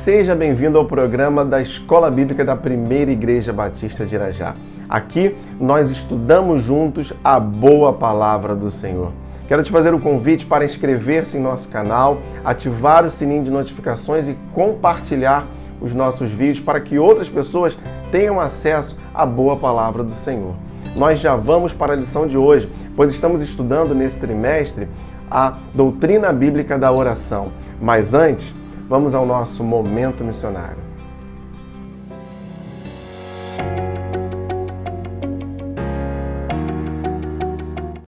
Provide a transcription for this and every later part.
Seja bem-vindo ao programa da Escola Bíblica da Primeira Igreja Batista de Irajá. Aqui nós estudamos juntos a boa palavra do Senhor. Quero te fazer o convite para inscrever-se em nosso canal, ativar o sininho de notificações e compartilhar os nossos vídeos para que outras pessoas tenham acesso à boa palavra do Senhor. Nós já vamos para a lição de hoje, pois estamos estudando nesse trimestre a doutrina bíblica da oração. Mas antes, vamos ao nosso momento missionário.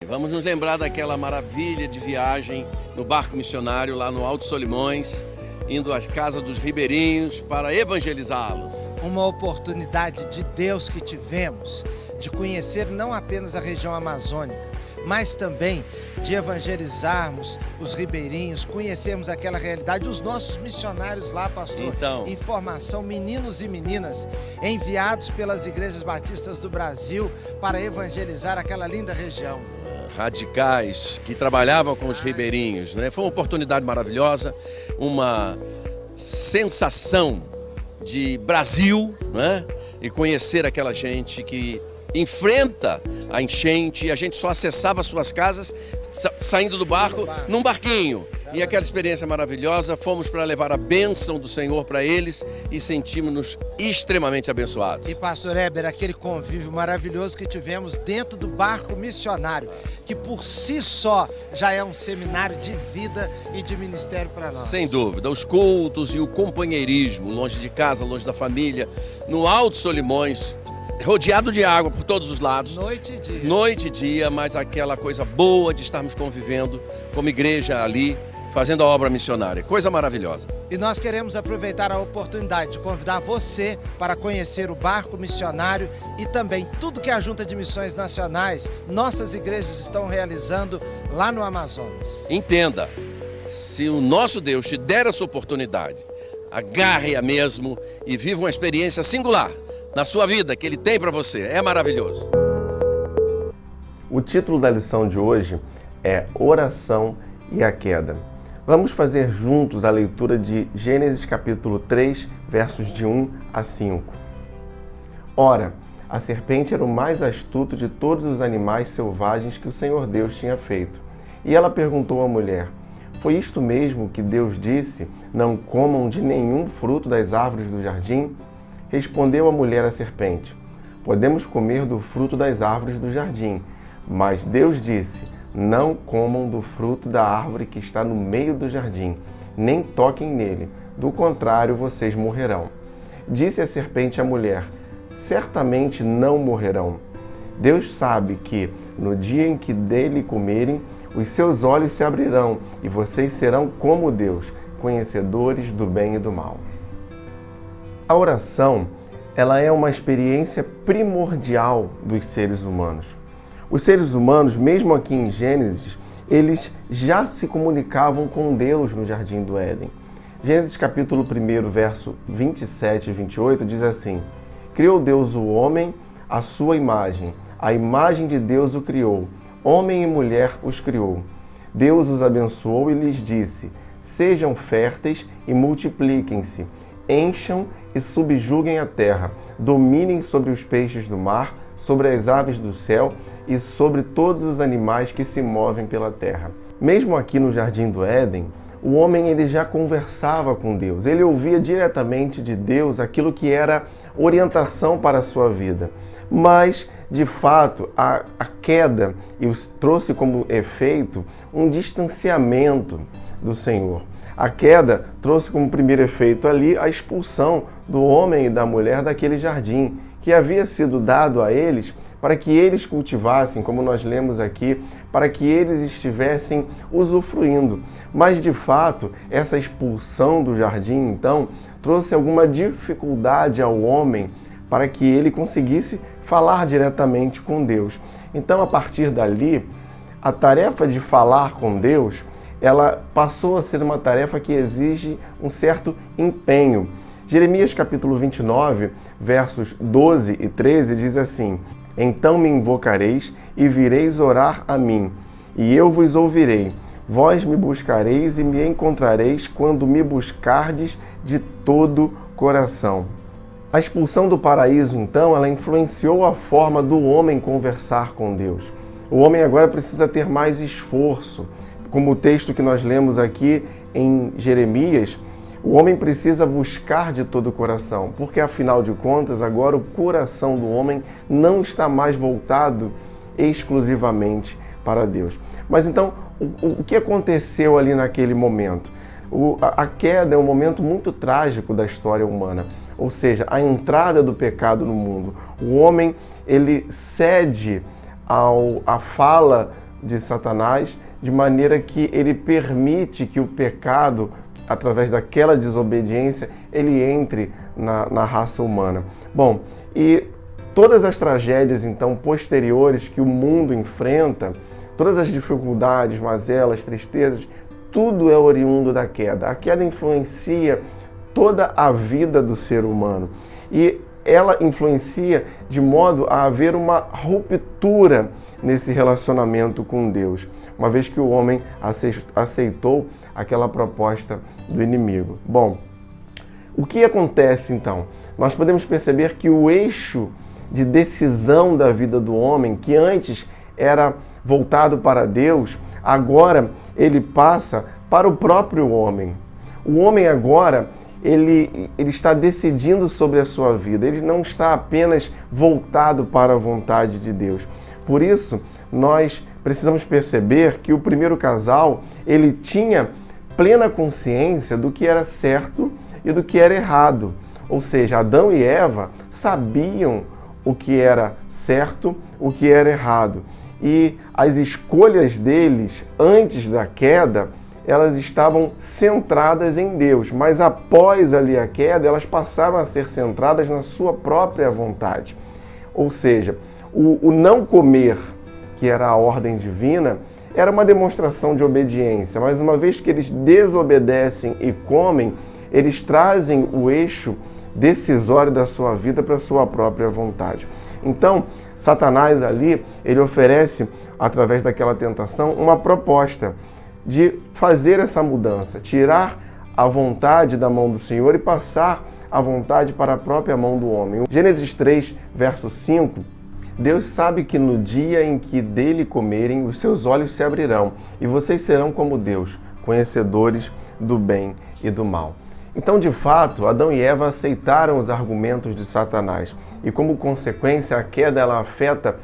Vamos nos lembrar daquela maravilha de viagem no barco missionário lá no Alto Solimões, indo à casa dos ribeirinhos para evangelizá-los. Uma oportunidade de Deus que tivemos de conhecer não apenas a região amazônica, mas também de evangelizarmos os ribeirinhos, conhecermos aquela realidade, os nossos missionários lá, pastor. Então, informação, meninos e meninas enviados pelas igrejas batistas do Brasil para evangelizar aquela linda região. Radicais que trabalhavam com os ribeirinhos, né? Foi uma oportunidade maravilhosa, uma sensação de Brasil, né? E conhecer aquela gente que enfrenta a enchente, e a gente só acessava suas casas saindo do barco num barquinho. E aquela experiência maravilhosa, fomos para levar a bênção do Senhor para eles e sentimos-nos extremamente abençoados. E pastor Heber, aquele convívio maravilhoso que tivemos dentro do barco missionário, que por si só já é um seminário de vida e de ministério para nós. Sem dúvida, os cultos e o companheirismo, longe de casa, longe da família, no Alto Solimões, rodeado de água por todos os lados. Noite e dia. Noite e dia, mas aquela coisa boa de estarmos convivendo como igreja ali, fazendo a obra missionária. Coisa maravilhosa. E nós queremos aproveitar a oportunidade de convidar você para conhecer o barco missionário e também tudo que a Junta de Missões Nacionais, nossas igrejas estão realizando lá no Amazonas. Entenda, se o nosso Deus te der essa oportunidade, agarre-a mesmo e viva uma experiência singular na sua vida que Ele tem para você. É maravilhoso. O título da lição de hoje é Oração e a Queda. Vamos fazer juntos a leitura de Gênesis capítulo 3, versos de 1 a 5. Ora, a serpente era o mais astuto de todos os animais selvagens que o Senhor Deus tinha feito. E ela perguntou à mulher: foi isto mesmo que Deus disse? Não comam de nenhum fruto das árvores do jardim? Respondeu a mulher à serpente: podemos comer do fruto das árvores do jardim, mas Deus disse: não comam do fruto da árvore que está no meio do jardim, nem toquem nele, do contrário vocês morrerão. Disse a serpente à mulher: certamente não morrerão. Deus sabe que, no dia em que dele comerem, os seus olhos se abrirão e vocês serão como Deus, conhecedores do bem e do mal. A oração, ela é uma experiência primordial dos seres humanos. Os seres humanos, mesmo aqui em Gênesis, eles já se comunicavam com Deus no Jardim do Éden. Gênesis capítulo 1, verso 27 e 28 diz assim: criou Deus o homem à sua imagem, a imagem de Deus o criou, homem e mulher os criou. Deus os abençoou e lhes disse: sejam férteis e multipliquem-se, encham e subjuguem a terra, dominem sobre os peixes do mar, sobre as aves do céu e sobre todos os animais que se movem pela terra. Mesmo aqui no Jardim do Éden, o homem ele já conversava com Deus, ele ouvia diretamente de Deus aquilo que era orientação para a sua vida. Mas, de fato, a queda trouxe como efeito um distanciamento do Senhor. A queda trouxe como primeiro efeito ali a expulsão do homem e da mulher daquele jardim, que havia sido dado a eles para que eles cultivassem, como nós lemos aqui, para que eles estivessem usufruindo. Mas, de fato, essa expulsão do jardim, então, trouxe alguma dificuldade ao homem para que ele conseguisse falar diretamente com Deus. Então, a partir dali, a tarefa de falar com Deus, ela passou a ser uma tarefa que exige um certo empenho. Jeremias capítulo 29, versos 12 e 13 diz assim: então me invocareis e vireis orar a mim, e eu vos ouvirei. Vós me buscareis e me encontrareis quando me buscardes de todo coração. A expulsão do paraíso, então, ela influenciou a forma do homem conversar com Deus. O homem agora precisa ter mais esforço. Como o texto que nós lemos aqui em Jeremias, o homem precisa buscar de todo o coração, porque afinal de contas, agora o coração do homem não está mais voltado exclusivamente para Deus. Mas então, o que aconteceu ali naquele momento? A queda é um momento muito trágico da história humana, ou seja, a entrada do pecado no mundo. O homem, ele cede à fala de Satanás, de maneira que ele permite que o pecado, através daquela desobediência, ele entre na raça humana. Bom, e todas as tragédias, então, posteriores que o mundo enfrenta, todas as dificuldades, mazelas, tristezas, tudo é oriundo da queda. A queda influencia toda a vida do ser humano e ela influencia de modo a haver uma ruptura nesse relacionamento com Deus, uma vez que o homem aceitou aquela proposta do inimigo. Bom, o que acontece então? Nós podemos perceber que o eixo de decisão da vida do homem, que antes era voltado para Deus, agora ele passa para o próprio homem. O homem agora, ele está decidindo sobre a sua vida, ele não está apenas voltado para a vontade de Deus. Por isso, nós precisamos perceber que o primeiro casal, ele tinha plena consciência do que era certo e do que era errado. Ou seja, Adão e Eva sabiam o que era certo, o que era errado. E as escolhas deles antes da queda, elas estavam centradas em Deus, mas após ali a queda, elas passaram a ser centradas na sua própria vontade. Ou seja, o não comer, que era a ordem divina, era uma demonstração de obediência, mas uma vez que eles desobedecem e comem, eles trazem o eixo decisório da sua vida para a sua própria vontade. Então, Satanás ali, ele oferece, através daquela tentação, uma proposta de fazer essa mudança, tirar a vontade da mão do Senhor e passar a vontade para a própria mão do homem. Gênesis 3, verso 5, Deus sabe que no dia em que dele comerem, os seus olhos se abrirão e vocês serão como Deus, conhecedores do bem e do mal. Então, de fato, Adão e Eva aceitaram os argumentos de Satanás e, como consequência, a queda ela afeta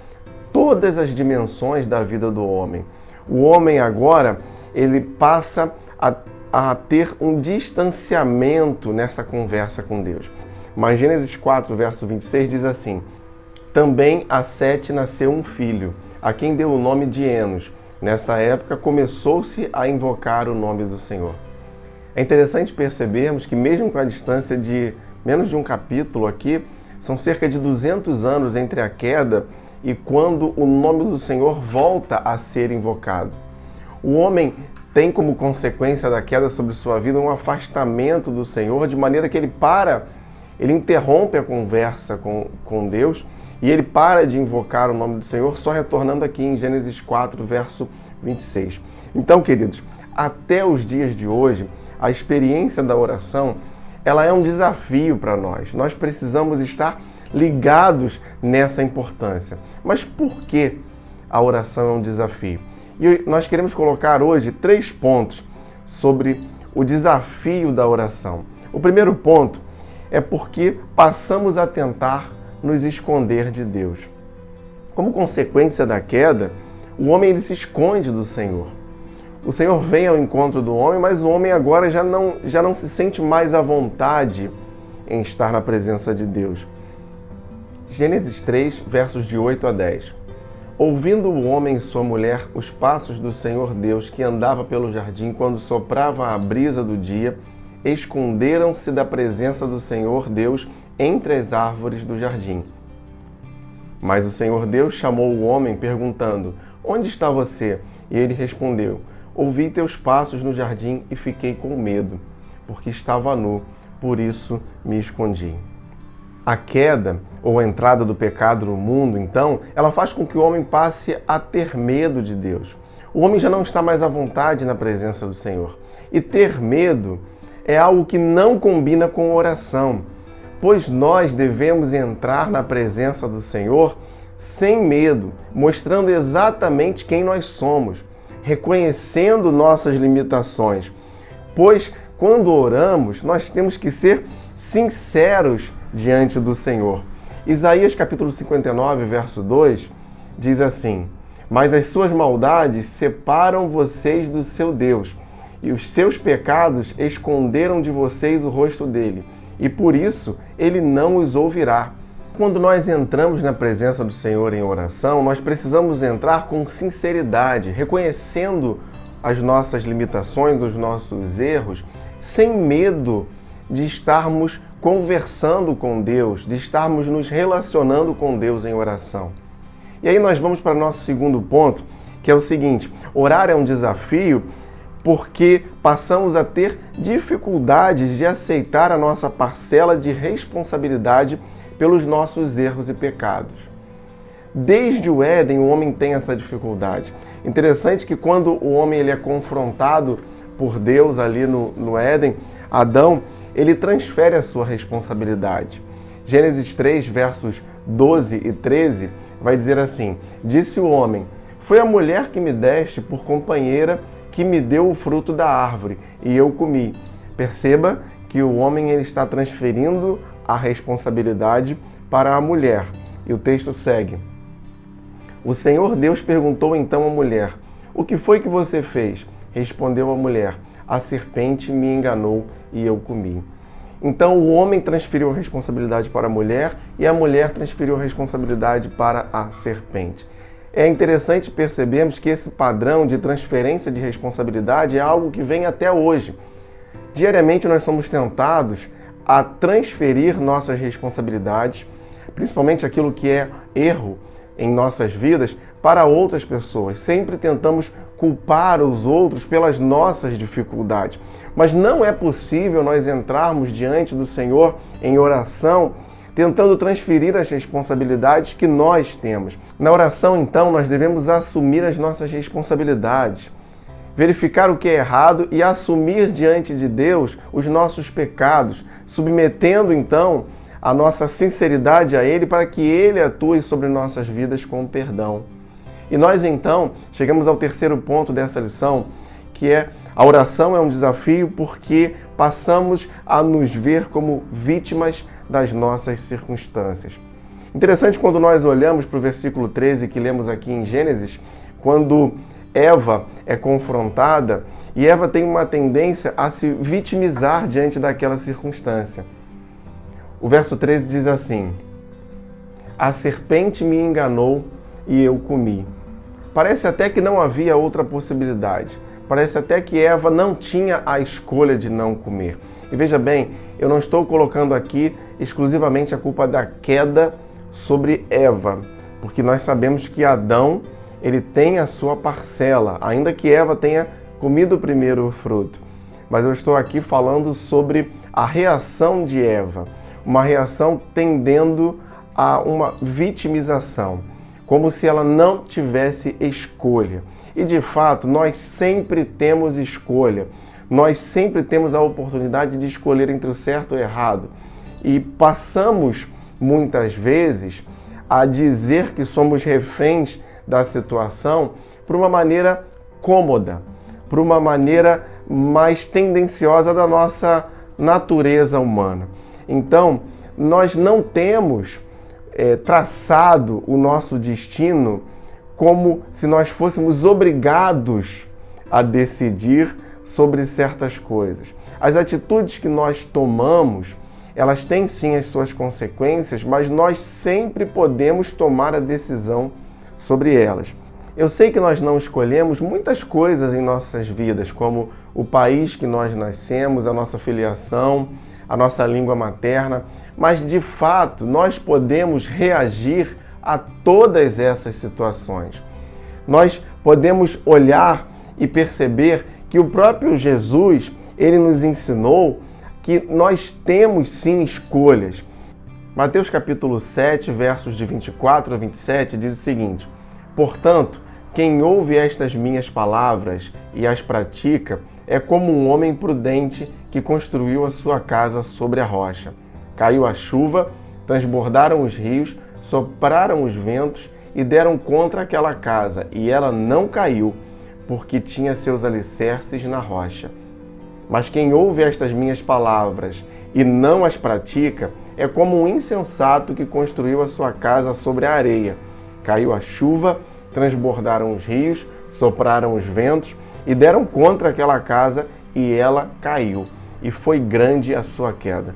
todas as dimensões da vida do homem. O homem agora, ele passa a ter um distanciamento nessa conversa com Deus. Mas Gênesis 4, verso 26 diz assim: também a Sete nasceu um filho, a quem deu o nome de Enos. Nessa época começou-se a invocar o nome do Senhor. É interessante percebermos que mesmo com a distância de menos de um capítulo aqui, são cerca de 200 anos entre a queda e quando o nome do Senhor volta a ser invocado. O homem tem como consequência da queda sobre sua vida um afastamento do Senhor, de maneira que ele interrompe a conversa com Deus e ele para de invocar o nome do Senhor, só retornando aqui em Gênesis 4, verso 26. Então, queridos, até os dias de hoje, a experiência da oração, ela é um desafio para nós. Nós precisamos estar ligados nessa importância. Mas por que a oração é um desafio? E nós queremos colocar hoje 3 pontos sobre o desafio da oração. O primeiro ponto é porque passamos a tentar nos esconder de Deus. Como consequência da queda, o homem ele se esconde do Senhor. O Senhor vem ao encontro do homem, mas o homem agora já não se sente mais à vontade em estar na presença de Deus. Gênesis 3, versos de 8 a 10. Ouvindo o homem e sua mulher os passos do Senhor Deus que andava pelo jardim quando soprava a brisa do dia, esconderam-se da presença do Senhor Deus entre as árvores do jardim. Mas o Senhor Deus chamou o homem perguntando: onde está você? E ele respondeu: ouvi teus passos no jardim e fiquei com medo, porque estava nu, por isso me escondi. A queda, ou a entrada do pecado no mundo, então, ela faz com que o homem passe a ter medo de Deus. O homem já não está mais à vontade na presença do Senhor. E ter medo é algo que não combina com oração, pois nós devemos entrar na presença do Senhor sem medo, mostrando exatamente quem nós somos, reconhecendo nossas limitações, pois quando oramos, nós temos que ser sinceros diante do Senhor. Isaías capítulo 59, verso 2, diz assim: mas as suas maldades separam vocês do seu Deus, e os seus pecados esconderam de vocês o rosto dele, e por isso ele não os ouvirá. Quando nós entramos na presença do Senhor em oração, nós precisamos entrar com sinceridade, reconhecendo as nossas limitações, os nossos erros, sem medo de estarmos conversando com Deus, de estarmos nos relacionando com Deus em oração. E aí nós vamos para o nosso segundo ponto, que é o seguinte: orar é um desafio porque passamos a ter dificuldades de aceitar a nossa parcela de responsabilidade pelos nossos erros e pecados. Desde o Éden, o homem tem essa dificuldade. Interessante que quando o homem ele é confrontado por Deus ali no Éden, Adão, ele transfere a sua responsabilidade. Gênesis 3, versos 12 e 13, vai dizer assim: disse o homem, foi a mulher que me deste por companheira que me deu o fruto da árvore, e eu comi. Perceba que o homem ele está transferindo a responsabilidade para a mulher. E o texto segue: o Senhor Deus perguntou então à mulher, o que foi que você fez? Respondeu a mulher, a serpente me enganou e eu comi. Então o homem transferiu a responsabilidade para a mulher e a mulher transferiu a responsabilidade para a serpente. É interessante percebermos que esse padrão de transferência de responsabilidade é algo que vem até hoje. Diariamente nós somos tentados a transferir nossas responsabilidades, principalmente aquilo que é erro em nossas vidas, para outras pessoas. Sempre tentamos culpar os outros pelas nossas dificuldades. Mas não é possível nós entrarmos diante do Senhor em oração tentando transferir as responsabilidades que nós temos. Na oração, então, nós devemos assumir as nossas responsabilidades, verificar o que é errado e assumir diante de Deus os nossos pecados, submetendo, então, a nossa sinceridade a Ele para que Ele atue sobre nossas vidas com perdão. E nós, então, chegamos ao terceiro ponto dessa lição, que é a oração é um desafio porque passamos a nos ver como vítimas das nossas circunstâncias. Interessante quando nós olhamos para o versículo 13 que lemos aqui em Gênesis, quando Eva é confrontada e Eva tem uma tendência a se vitimizar diante daquela circunstância. O verso 13 diz assim: a serpente me enganou e eu comi. Parece até que não havia outra possibilidade. Parece até que Eva não tinha a escolha de não comer. E veja bem, eu não estou colocando aqui exclusivamente a culpa da queda sobre Eva, porque nós sabemos que Adão, ele tem a sua parcela, ainda que Eva tenha comido primeiro o fruto. Mas eu estou aqui falando sobre a reação de Eva, uma reação tendendo a uma vitimização, como se ela não tivesse escolha. E de fato, nós sempre temos escolha. Nós sempre temos a oportunidade de escolher entre o certo e o errado. E passamos, muitas vezes, a dizer que somos reféns da situação por uma maneira cômoda, por uma maneira mais tendenciosa da nossa natureza humana. Então, nós não temos traçado o nosso destino como se nós fôssemos obrigados a decidir sobre certas coisas. As atitudes que nós tomamos, elas têm sim as suas consequências, mas nós sempre podemos tomar a decisão sobre elas. Eu sei que nós não escolhemos muitas coisas em nossas vidas, como o país que nós nascemos, a nossa filiação, a nossa língua materna, mas de fato nós podemos reagir a todas essas situações. Nós podemos olhar e perceber que o próprio Jesus, ele nos ensinou que nós temos sim escolhas. Mateus capítulo 7, versos de 24 a 27 diz o seguinte: portanto, quem ouve estas minhas palavras e as pratica é como um homem prudente que construiu a sua casa sobre a rocha. Caiu a chuva, transbordaram os rios, sopraram os ventos e deram contra aquela casa, e ela não caiu, porque tinha seus alicerces na rocha. Mas quem ouve estas minhas palavras e não as pratica é como um insensato que construiu a sua casa sobre a areia. Caiu a chuva, transbordaram os rios, sopraram os ventos e deram contra aquela casa, e ela caiu, e foi grande a sua queda.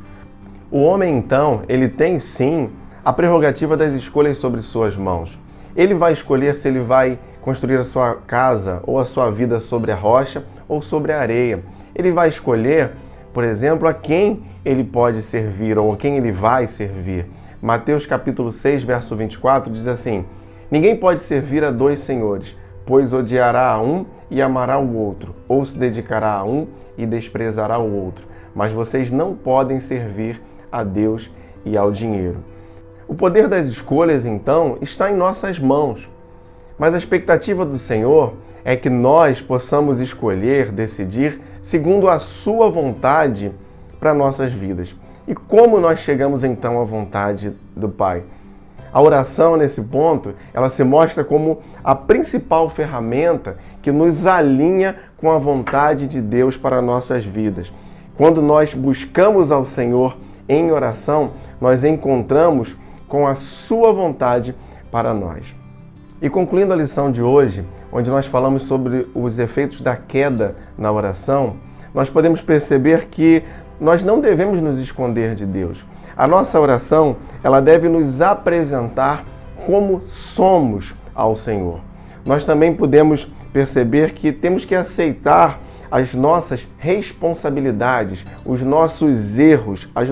O homem, então, ele tem sim a prerrogativa das escolhas sobre suas mãos. Ele vai escolher se ele vai construir a sua casa ou a sua vida sobre a rocha ou sobre a areia. Ele vai escolher, por exemplo, a quem ele pode servir ou a quem ele vai servir. Mateus capítulo 6, verso 24 diz assim: ninguém pode servir a dois senhores, pois odiará a um e amará o outro, ou se dedicará a um e desprezará o outro. Mas vocês não podem servir a Deus e ao dinheiro. O poder das escolhas, então, está em nossas mãos. Mas a expectativa do Senhor é que nós possamos escolher, decidir, segundo a sua vontade para nossas vidas. E como nós chegamos, então, à vontade do Pai? A oração, nesse ponto, ela se mostra como a principal ferramenta que nos alinha com a vontade de Deus para nossas vidas. Quando nós buscamos ao Senhor em oração, nós encontramos com a sua vontade para nós. E concluindo a lição de hoje, onde nós falamos sobre os efeitos da queda na oração, nós podemos perceber que nós não devemos nos esconder de Deus. A nossa oração, ela deve nos apresentar como somos ao Senhor. Nós também podemos perceber que temos que aceitar as nossas responsabilidades, os nossos erros, as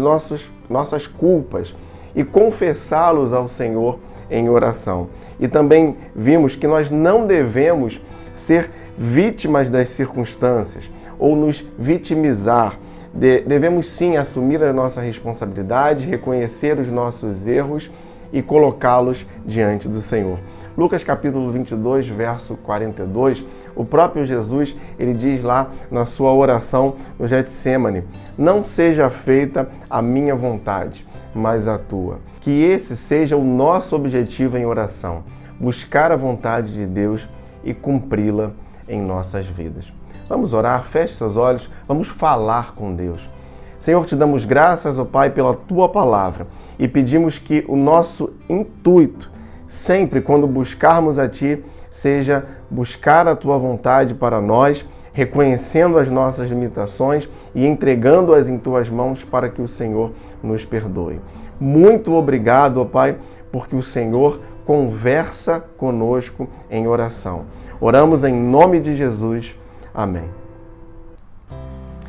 nossas culpas e confessá-los ao Senhor em oração. E também vimos que nós não devemos ser vítimas das circunstâncias ou nos vitimizar. Devemos sim assumir a nossa responsabilidade, reconhecer os nossos erros e colocá-los diante do Senhor. Lucas capítulo 22, verso 42, o próprio Jesus, ele diz lá na sua oração no Getsêmani: não seja feita a minha vontade, mas a tua. Que esse seja o nosso objetivo em oração, buscar a vontade de Deus e cumpri-la em nossas vidas. Vamos orar, feche seus olhos, vamos falar com Deus. Senhor, te damos graças, ó Pai, pela Tua palavra e pedimos que o nosso intuito, sempre quando buscarmos a Ti, seja buscar a Tua vontade para nós, reconhecendo as nossas limitações e entregando-as em Tuas mãos para que o Senhor nos perdoe. Muito obrigado, ó Pai, porque o Senhor conversa conosco em oração. Oramos em nome de Jesus. Amém.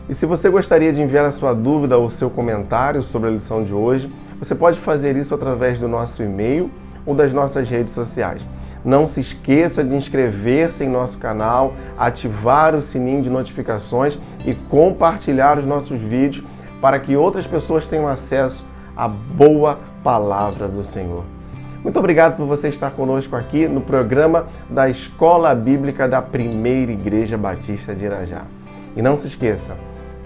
E se você gostaria de enviar a sua dúvida ou seu comentário sobre a lição de hoje, você pode fazer isso através do nosso e-mail ou das nossas redes sociais. Não se esqueça de inscrever-se em nosso canal, ativar o sininho de notificações e compartilhar os nossos vídeos para que outras pessoas tenham acesso à boa palavra do Senhor. Muito obrigado por você estar conosco aqui no programa da Escola Bíblica da Primeira Igreja Batista de Irajá. E não se esqueça,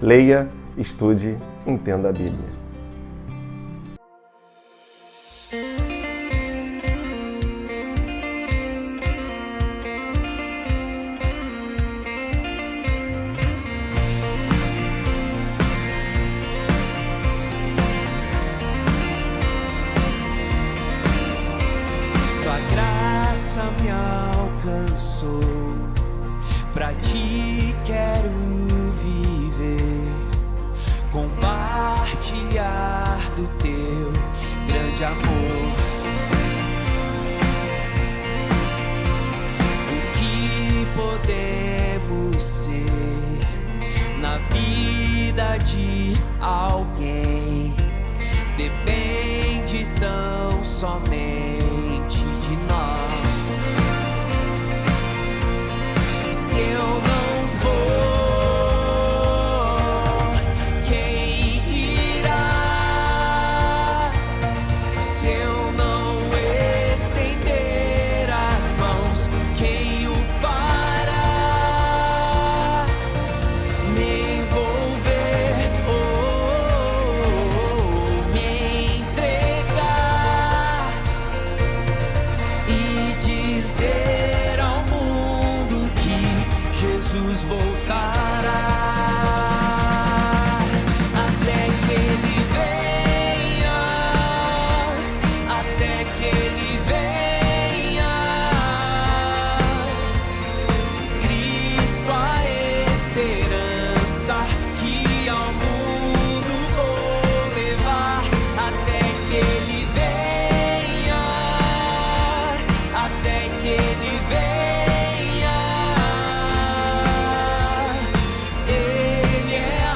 leia, estude, entenda a Bíblia. Me alcançou, pra ti quero viver, compartilhar do teu grande amor. O que podemos ser na vida de alguém depende tão somente de nós. Eu não vou, quem irá? Se eu não estender as mãos, quem Jesus voltará. Até que ele venha, até que ele venha. Cristo a esperança que ao mundo vou levar. Até que ele venha, até que ele venha. Ele é a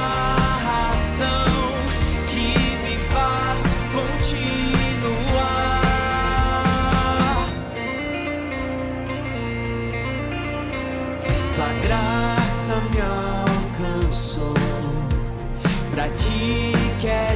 razão que me faz continuar. Tua graça me alcançou, pra ti quero